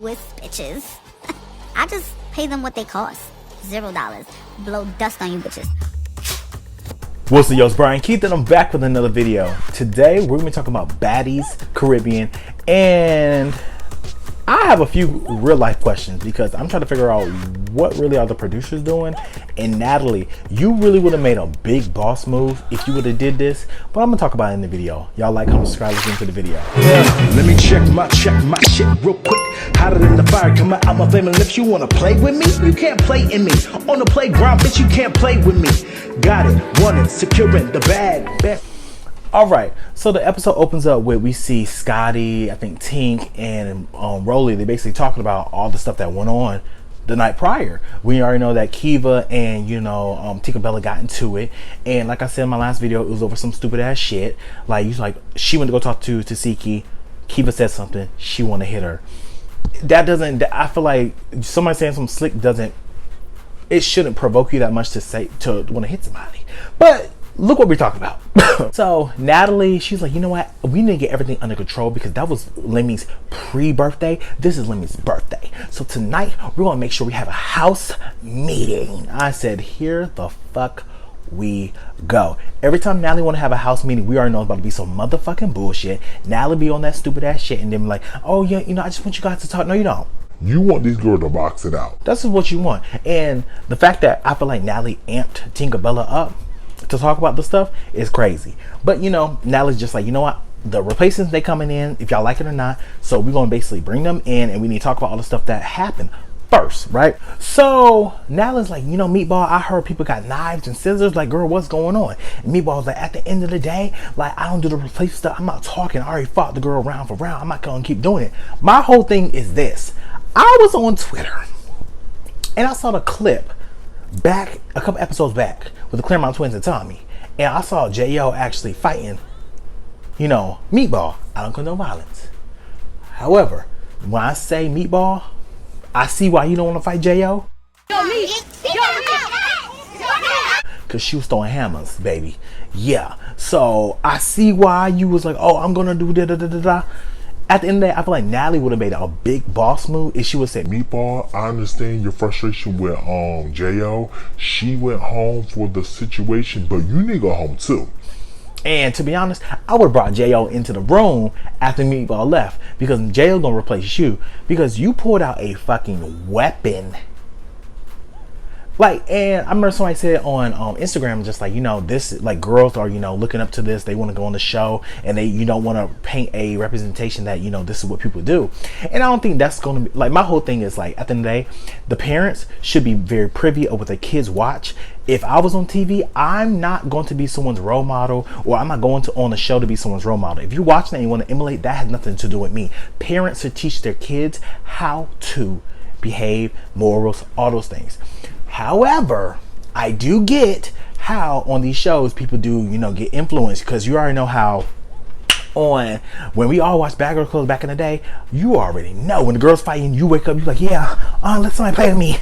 with bitches. I just pay them what they cost. $0. Blow dust on you bitches. What's up, yo, it's Brian Keith, and I'm back with another video. Today, we're going to be talking about Baddies, Caribbean, and I have a few real life questions because I'm trying to figure out what really are the producers doing. And Natalie, you really would have made a big boss move if you would have did this, but I'm going to talk about it in the video. Y'all like, comment, subscribe, let's get into the video. Let me check my shit real quick. Hotter than the fire coming out my flaming lips. You wanna play with me? You can't play in me. On the playground, bitch, you can't play with me. Got it, want it, securing the bag. Alright, so the episode opens up with we see Scotty, I think Tink, and Rolly. They basically talking about all the stuff that went on the night prior. We already know that Kea and Tink and Bella got into it, and like I said in my last video, it was over some stupid ass shit. Like she went to go talk to Siki. Kea said something, she want to hit her. That doesn't, I feel like somebody saying something slick it shouldn't provoke you that much to want to hit somebody. But look what we're talking about. So Natalie, she's like, you know what, we need to get everything under control because that was Lemmy's pre-birthday. This is Lemmy's birthday, so tonight we're gonna make sure we have a house meeting. I said, here the fuck we go. Every time Natalie want to have a house meeting, we already know it's about to be some motherfucking bullshit. Natalie be on that stupid ass shit and then be like, oh yeah, I just want you guys to talk. No, you don't. You want these girls to box it out. That's what you want. And the fact that I feel like Natalie amped Tink and Bella up to talk about the stuff is crazy. But Natalie's just like, you know what, the replacements, they coming in if y'all like it or not, so we're gonna basically bring them in and we need to talk about all the stuff that happened first, right? So Natalie's like, Meatball, I heard people got knives and scissors. Like, girl, what's going on? And Meatball was like, at the end of the day, like, I don't do the replace stuff. I'm not talking. I already fought the girl round for round. I'm not gonna keep doing it. My whole thing is this. I was on Twitter and I saw the clip back a couple episodes back with the Claremont twins and Tommy, and I saw J.O. actually fighting Meatball. I don't condone violence. However, when I say Meatball, I see why you don't want to fight J.O. Because she was throwing hammers, baby. Yeah. So I see why you was like, oh, I'm gonna do da da da da da. At the end of the day, I feel like Natalie would have made a big boss move if she would say, Meatball, I understand your frustration with J.O. She went home for the situation, but you need to go home too. And to be honest, I would have brought J.O. into the room after Meatball left, because J.O. gonna replace you because you pulled out a fucking weapon. Like, and I remember somebody said on Instagram, just like, this, like, girls are, looking up to this. They want to go on the show and they, want to paint a representation that, this is what people do. And I don't think that's going to be, like, my whole thing is like, at the end of the day, the parents should be very privy of what their kids watch. If I was on TV, I'm not going to be someone's role model, or I'm not going to on the show to be someone's role model. If you're watching and you want to emulate, that has nothing to do with me. Parents should teach their kids how to behave, morals, all those things. However, I do get how on these shows people do, get influenced, because you already know how when we all watched Bad Girl Clothes back in the day, you already know when the girls fighting, you wake up, you're like, yeah, let somebody play with me.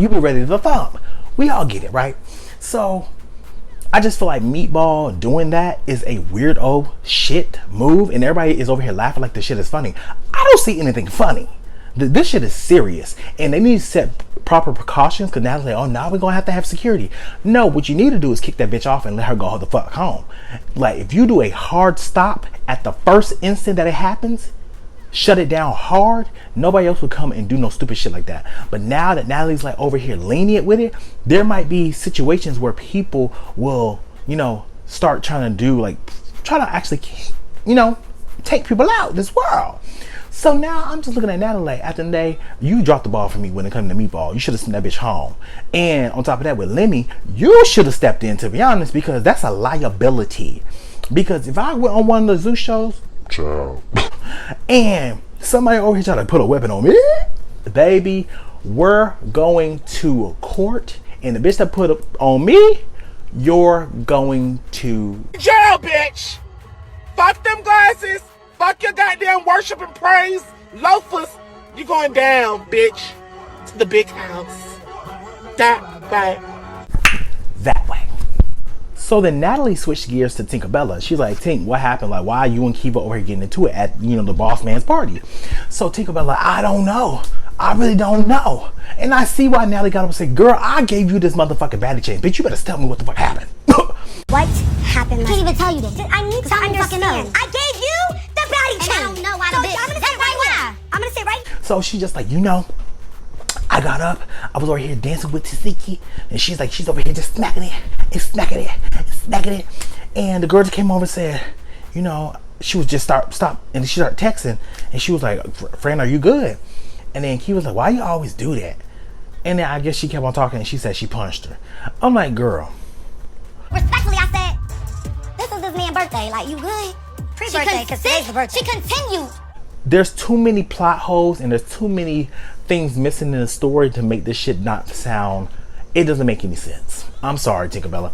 You be ready to thump. We all get it, right? So I just feel like Meatball doing that is a weirdo shit move, and everybody is over here laughing like this shit is funny. I don't see anything funny. This shit is serious, and they need to set proper precautions, because now they're like, oh, now we're gonna have security. No, what you need to do is kick that bitch off and let her go the fuck home. Like, if you do a hard stop at the first instant that it happens, shut it down hard, nobody else would come and do no stupid shit like that. But now that Natalie's like over here lenient with it, there might be situations where people will, start trying to actually, take people out this world. So now I'm just looking at Natalie like, at the end of the day, you dropped the ball for me when it comes to Meatball. You should have sent that bitch home. And on top of that, with Lemmy, you should have stepped in, to be honest, because that's a liability. Because if I went on one of the Zoo shows, Ciao. and somebody over here trying to put a weapon on me, baby, we're going to court, and the bitch that put it on me, you're going to jail, bitch. Fuck them glasses. Fuck your goddamn worship and praise. Loafers, you going down, bitch. To the big house. That way. That way. So then Natalie switched gears to Tink and Bella. She's like, Tink, what happened? Like, why are you and Kea over here getting into it at, the boss man's party? So Tinkerbell like, I don't know. I really don't know. And I see why Natalie got up and said, girl, I gave you this motherfucking baddie chain. Bitch, you better tell me what the fuck happened. What happened? I can't even tell you this. I need to understand. I gave you the baddie chain. I don't know why the bitch. I'm gonna say right now. I'm gonna say right. So she's just like, you know, I got up, I was over here dancing with Tasiki, and she's like, she's over here just smacking it, and smacking it, and smacking it. And the girl just came over and said, you know, she was just stop, and she started texting, and she was like, friend, are you good? And then Kea was like, why you always do that? And then I guess she kept on talking, and she said she punched her. I'm like, girl. Respectfully, I said, this is this man's birthday. Like, you good? Pre-birthday, because today's the birthday. She continued. There's too many plot holes and there's too many things missing in the story to make this shit not sound. It doesn't make any sense. I'm sorry, Tinkerbella.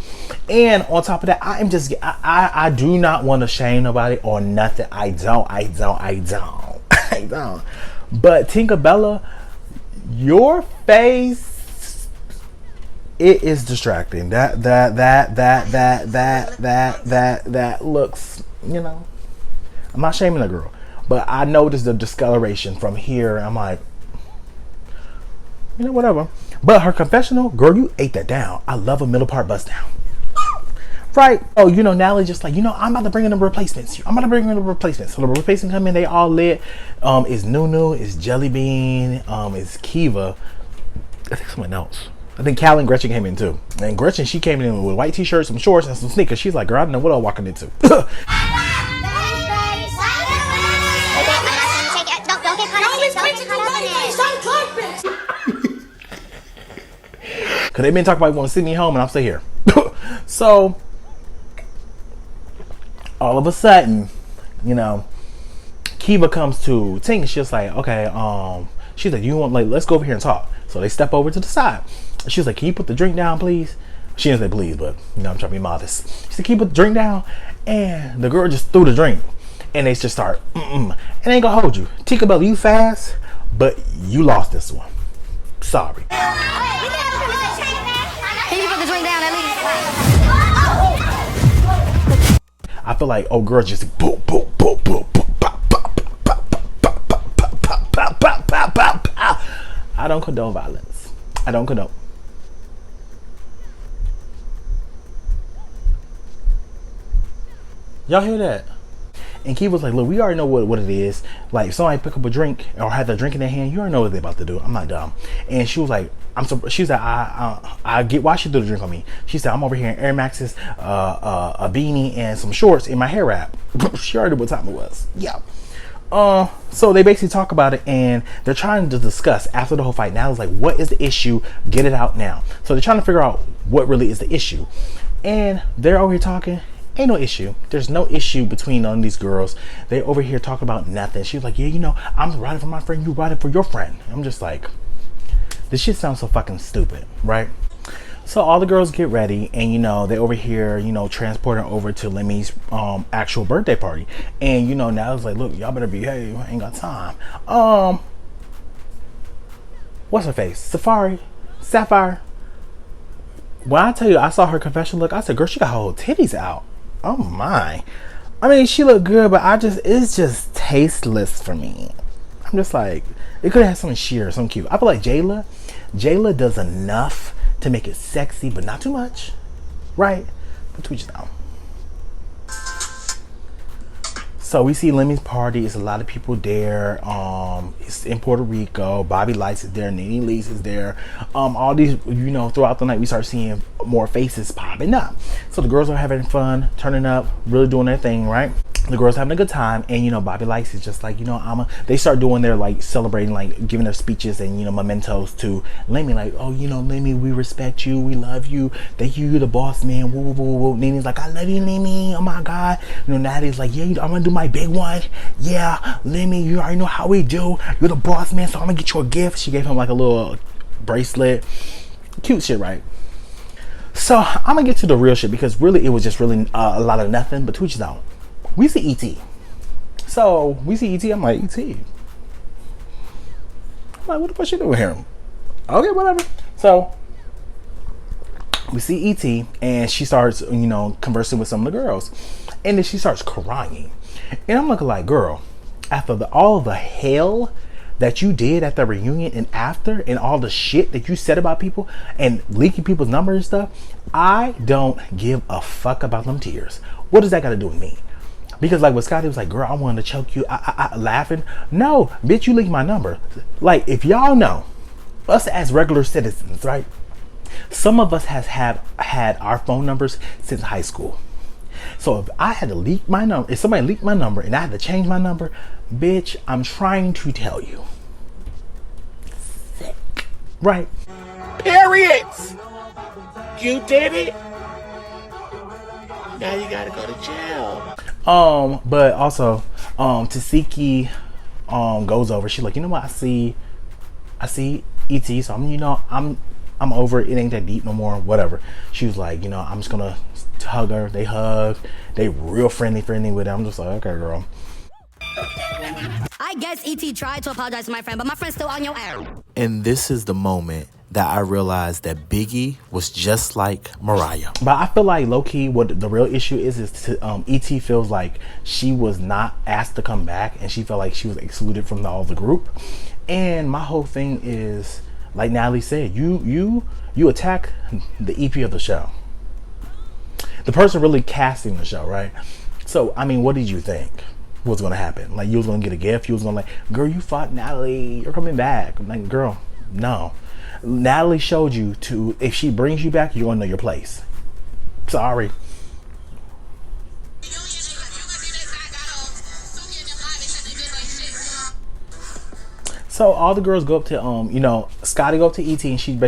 And on top of that, I do not want to shame nobody or nothing. I don't. But Tinkerbella, your face, it is distracting. That looks, you know. I'm not shaming the girl. But I noticed the discoloration from here. I'm like, you know, whatever. But her confessional, girl, you ate that down. I love a middle part bust down. Right? Oh, you know, Natalie just like, you know, I'm about to bring in the replacements. So the replacements come in, they all lit. It's Nunu, it's Jelly Bean, it's Kiva. I think someone else. I think Callie and Gretchen came in too. And Gretchen, she came in with a white t-shirt, some shorts, and some sneakers. She's like, girl, I don't know what I'm walking into. Cause they've been talking about want to send me home and I'm still here. So all of a sudden, you know, Kiva comes to Tink and she's like, okay, she's like, you want, like, let's go over here and talk. So they step over to the side. She's like, can you put the drink down, please? She didn't say please, but you know, I'm trying to be modest. She said, can you put the drink down? And the girl just threw the drink. And they just start, And they ain't gonna hold you. Tinkerbell, you fast, but you lost this one. Sorry. Can you put the drink down at least? I feel like, oh, girls just boom, boom, boom, boom, boom, pop, pop, pop, pop, pop, pop, pop, pop, pop, pop, pop, pop, pop. I don't condone violence. I don't condone. Y'all hear that? And Kea was like, look, we already know what it is. Like, if somebody pick up a drink or have a drink in their hand, you already know what they're about to do. I'm not dumb. And she was like, she said, I get why she threw the drink on me. She said, I'm over here in Air Maxes, a beanie, and some shorts in my hair wrap. She already knew what time it was. Yeah. So they basically talk about it and they're trying to discuss after the whole fight. Now it's like, what is the issue? Get it out now. So they're trying to figure out what really is the issue. And they're over here talking. Ain't no issue. There's no issue between none of these girls. They over here talking about nothing. She was like, yeah, you know, I'm riding for my friend. You riding for your friend. I'm just like, this shit sounds so fucking stupid, right? So all the girls get ready and, you know, they over here, you know, transporting over to Lemmy's actual birthday party. And, you know, now it's like, look, y'all better behave. I ain't got time. What's her face? Sapphire. When I tell you I saw her confession look, I said, girl, she got her whole titties out. Oh my. I mean, she looked good, but it's just tasteless for me. I'm just like, it could have had something sheer, something cute. I feel like Jayla does enough to make it sexy, but not too much. Right? But to each his own. So we see Lemmy's party. It's a lot of people there. It's in Puerto Rico. Bobby Lights is there. Nene Lee's is there. All these, you know, throughout the night we start seeing more faces popping up. So the girls are having fun, turning up, really doing their thing, right? The girls having a good time, and you know, Bobby Lights is just like, you know, they start doing their, like, celebrating, like giving their speeches and, you know, mementos to Lemmy, like, oh, you know, Lemmy, we respect you, we love you, thank you, you're the boss man, woo, woo, woo, woo. Nene's like, I love you, Lemmy, oh my god. You know, Natalie's like, yeah, I'm gonna do my big one. Yeah, Lemmy, you already know how we do, you're the boss man, so I'm gonna get you a gift. She gave him like a little bracelet, cute shit, right? So I'm gonna get to the real shit, because really it was just really a lot of nothing, but to each his own. We see E.T. So we see E.T. I'm like, E.T. I'm like, what the fuck she doing here? Okay, whatever. So we see E.T. and she starts, you know, conversing with some of the girls. And then she starts crying. And I'm looking like, girl, after all the hell that you did at the reunion and after, and all the shit that you said about people and leaking people's numbers and stuff, I don't give a fuck about them tears. What does that got to do with me? Because like with Scotty was like, girl, I wanted to choke you, laughing. No, bitch, you leaked my number. Like, if y'all know, us as regular citizens, right? Some of us has had our phone numbers since high school. So if I had to leak my number, if somebody leaked my number and I had to change my number, bitch, I'm trying to tell you. Sick. Right? Period. You did it. Now you gotta go to jail. But also, Tasiki goes over. She's like, you know what? I see ET, so I'm over it. It ain't that deep no more. Whatever. She was like, I'm just gonna hug her. They hug. They real friendly with her. I'm just like, okay, girl. I guess E.T. tried to apologize to my friend, but my friend's still on your ass. And this is the moment that I realized that Biggie was just like Mariah. But I feel like low-key what the real issue is E.T. feels like she was not asked to come back, and she felt like she was excluded from all the group. And my whole thing is, like Natalie said, you attack the EP of the show, the person really casting the show, right? So I mean, what did you think was going to happen? Like, you was going to get a gift? You was going to, like, girl, you fought Natalie, you're coming back. I'm like, girl, no. Natalie showed you to, if she brings you back, you're going to know your place. Sorry. So all the girls go up to, Scotty go up to ET, and she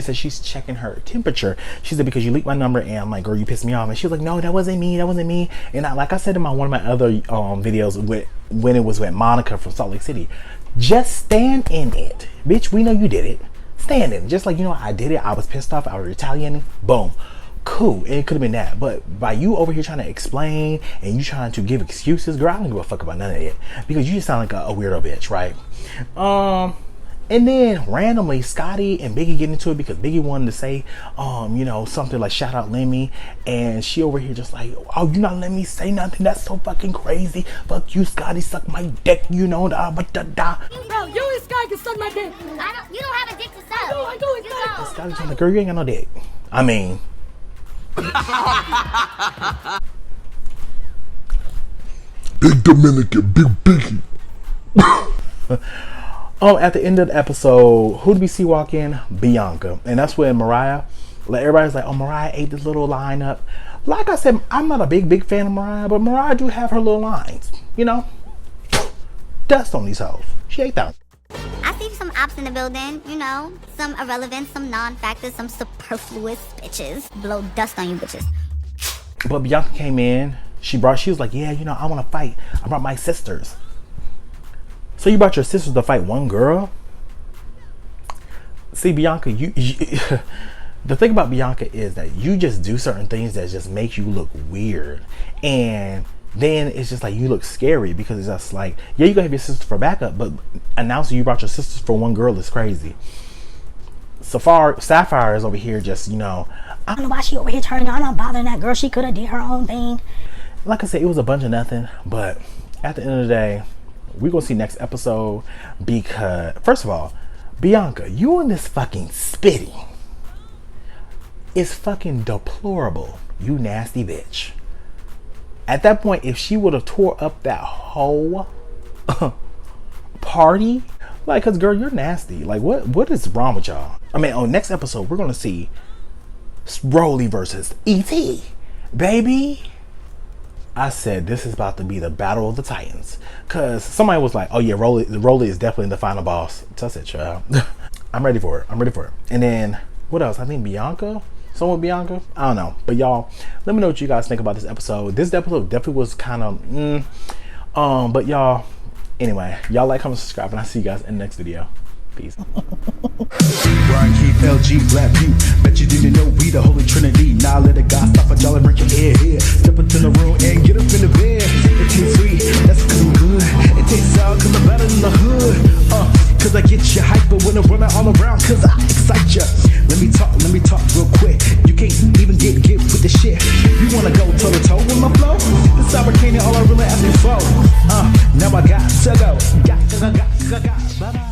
said she's checking her temperature. She said, because you leaked my number, and I'm like, girl, you pissed me off. And she was like, no, that wasn't me. And like I said in one of my other videos when it was with Monica from Salt Lake City, just stand in it. Bitch, we know you did it. Stand in it. Just like, I did it. I was pissed off. I was retaliating. Boom. Cool. It could have been that. But by you over here trying to explain and you trying to give excuses, girl, I don't give a fuck about none of it. Because you just sound like a weirdo bitch, right? And then randomly Scotty and Biggie get into it because Biggie wanted to say something like shout out Lemmy, and she over here just like, oh, you not letting me say nothing? That's so fucking crazy. Fuck you, Scotty, suck my dick, Bro, you and Scotty can suck my dick. You don't have a dick to suck. I do. It's Scotty's like, girl, you ain't got no dick. I mean, Big Dominican, Big Biggie. At the end of the episode, who did we see walk in? Bianca. And that's when Mariah, like, everybody's like, oh, Mariah ate this little line up. Like I said, I'm not a big fan of Mariah, but Mariah do have her little lines. Dust on these hoes. She ate that. I see some ops in the building, some irrelevant, some non-factors, some superfluous bitches. Blow dust on you bitches. But Bianca came in. She was like, yeah, I want to fight. I brought my sisters. So you brought your sisters to fight one girl? See, Bianca, the thing about Bianca is that you just do certain things that just make you look weird. And then it's just like you look scary because it's just like, yeah, you gotta have your sister for backup, but announcing you brought your sisters for one girl is crazy. Sapphire is over here just, I don't know why she over here turning on. I'm not bothering that girl. She could have did her own thing. Like I said, it was a bunch of nothing, but at the end of the day, we're gonna see next episode because, first of all, Bianca, you and this fucking spitting is fucking deplorable. You nasty bitch. At that point, if she would have tore up that whole party, like, cause girl, you're nasty. Like, what is wrong with y'all? I mean, on next episode, we're gonna see Rolly versus E.T. Baby. I said this is about to be the battle of the Titans, cause somebody was like, "Oh yeah, Rolly is definitely the final boss." So I said, "Child, I'm ready for it. And then what else? I think Bianca. Someone Bianca. I don't know. But y'all, let me know what you guys think about this episode. This episode definitely was kind of, but y'all. Anyway, y'all like, comment, subscribe, and I'll see you guys in the next video. Peace. Brian Keith, LG, Black View. Bet you didn't know we the Holy Trinity. Now let a God stop a y'all and break your head here. Step into the room and get up in the bed. It tastes sweet, that's cause I'm good. It tastes sour cause I'm better than the hood. Cause I get you hyper when I'm running all around, cause I excite ya. Let me talk real quick. You can't even get with the shit. You wanna go toe to toe with my flow? Fabricating all I really asked before. Now I got to go. Got. Bye-bye.